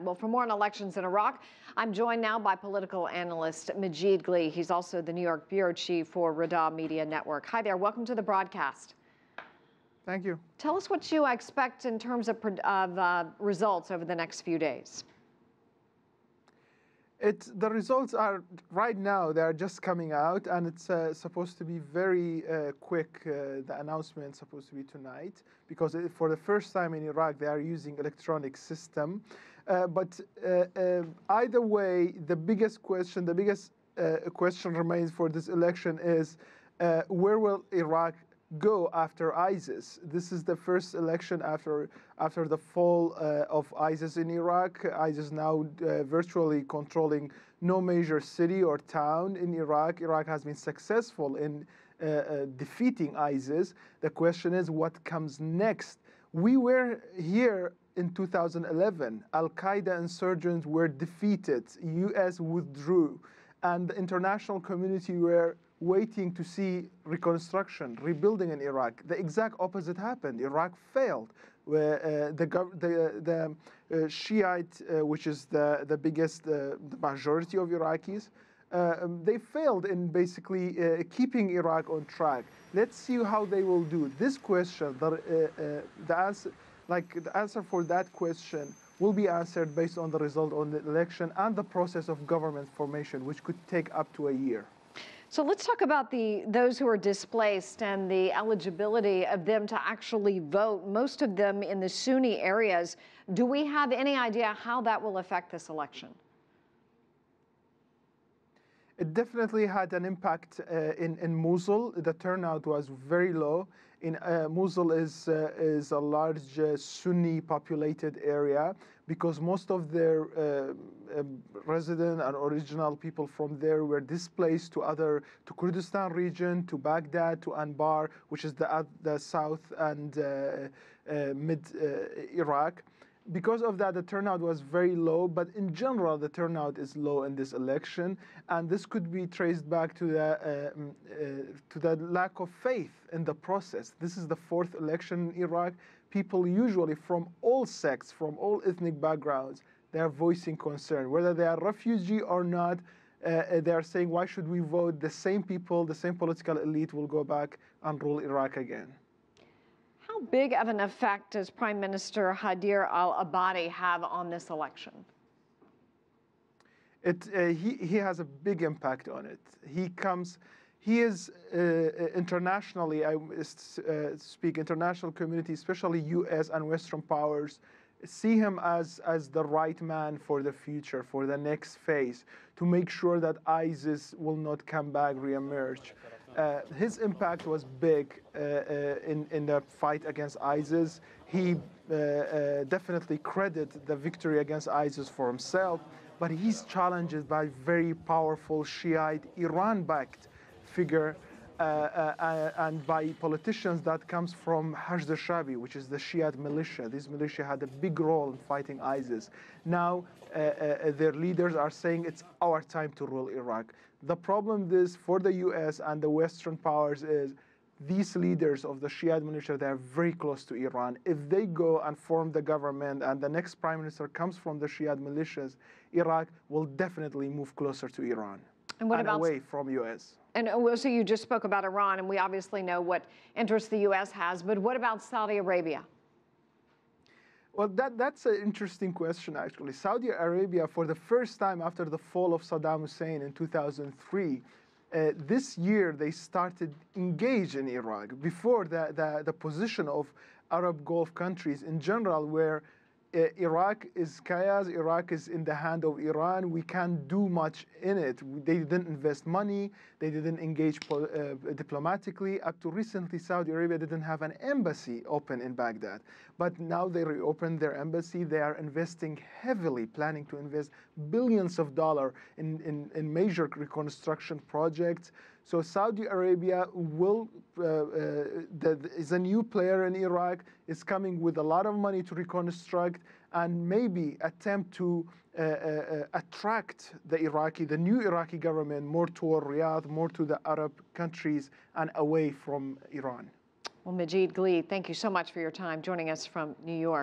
Well, for more on elections in Iraq, I'm joined now by political analyst Majeed Gly. He's also the New York bureau chief for Rudaw Media Network. Hi there. Welcome to the broadcast. Thank you. Tell us what you expect in terms of results over the next few days. The results are right now, they are just coming out, and it's supposed to be very quick. The announcement is supposed to be tonight, because for the first time in Iraq they are using electronic system. But either way, the biggest question remains for this election is where will Iraq go after ISIS? This is the first election after the fall of ISIS in Iraq. ISIS now virtually controlling no major city or town in Iraq. Iraq has been successful in defeating ISIS. The question is what comes next. We were here in 2011. Al-Qaeda insurgents were defeated. U.S. withdrew. And the international community were waiting to see reconstruction, rebuilding in Iraq. The exact opposite happened. Iraq failed. The Shiite, which is the biggest, the majority of Iraqis, they failed in basically keeping Iraq on track. Let's see how they will do. This question, the answer for that question will be answered based on the result on the election and the process of government formation, which could take up to a year. So let's talk about those who are displaced and the eligibility of them to actually vote, most of them in the Sunni areas. Do we have any idea how that will affect this election? It definitely had an impact in Mosul. The turnout was very low. Mosul is a large Sunni populated area, because most of their resident and original people from there were displaced to Kurdistan region, to Baghdad, to Anbar, which is the south and mid Iraq. Because of that, the turnout was very low, but in general, the turnout is low in this election, and this could be traced back to the lack of faith in the process. This is the fourth election in Iraq. People usually from all sects, from all ethnic backgrounds, they are voicing concern. Whether they are refugee or not, they are saying, why should we vote? The same people, the same political elite will go back and rule Iraq again. How big of an effect does Prime Minister Haider al-Abadi have on this election? He has a big impact on it. He is internationally, I speak international community, especially U.S. and Western powers, see him as the right man for the future, for the next phase, to make sure that ISIS will not come back, reemerge. His impact was big in the fight against ISIS. He definitely credited the victory against ISIS for himself, but he's challenged by very powerful Shiite, Iran-backed figure and by politicians that comes from Hashd al-Shabi, which is the Shiite militia. This militia had a big role in fighting ISIS. Now their leaders are saying it's our time to rule Iraq. The problem is for the U.S. and the Western powers is these leaders of the Shiite militia, they are very close to Iran. If they go and form the government and the next prime minister comes from the Shiite militias, Iraq will definitely move closer to Iran and away from U.S. And so you just spoke about Iran, and we obviously know what interest the U.S. has, but what about Saudi Arabia? Well, that's an interesting question, actually. Saudi Arabia, for the first time after the fall of Saddam Hussein in 2003, this year they started engage in Iraq. Before, the position of Arab Gulf countries in general, where Iraq is chaos, Iraq is in the hand of Iran, we can't do much in it. They didn't invest money, they didn't engage diplomatically. Up to recently, Saudi Arabia didn't have an embassy open in Baghdad. But now they reopened their embassy. They are investing heavily, planning to invest billions of dollars in major reconstruction projects. So Saudi Arabia is a new player in Iraq, is coming with a lot of money to reconstruct and maybe attempt to attract the new Iraqi government more toward Riyadh, more to the Arab countries and away from Iran. Well, Majeed Gly, thank you so much for your time joining us from New York.